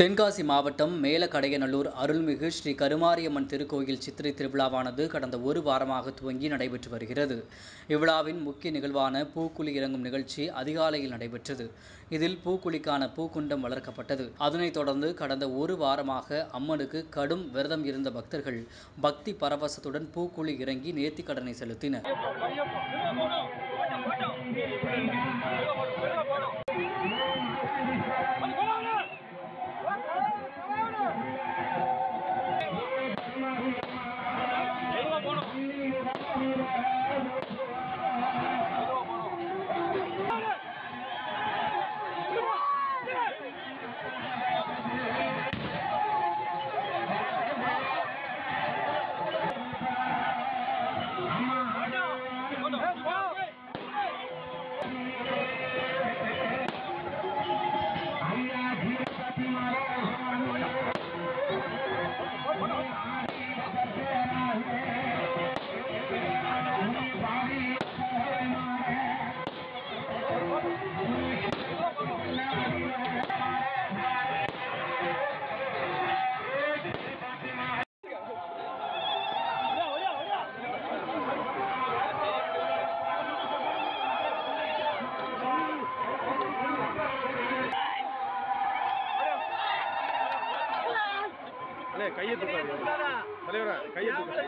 தென்காசி மாவட்டம் மேலக்கடையநல்லூர் அருள்மிகு ஸ்ரீ கருமாரியம்மன் திருக்கோயில் சித்திரை திருவிழாவானது கடந்த ஒரு வாரமாக துவங்கி நடைபெற்று வருகிறது. இவ்விழாவின் முக்கிய நிகழ்வான பூக்குழி இறங்கும் நிகழ்ச்சி அதிகாலையில் நடைபெற்றது. இதில் பூக்குழிக்கான பூக்குண்டம் வளர்க்கப்பட்டது. அதனைத் தொடர்ந்து கடந்த ஒரு வாரமாக அம்மனுக்கு கடும் விரதம் இருந்த பக்தர்கள் பக்தி பரவசத்துடன் பூக்குழி இறங்கி நேர்த்திக்கடனை செலுத்தினர். கையை தூக்காது தலைவரா கையை தூக்க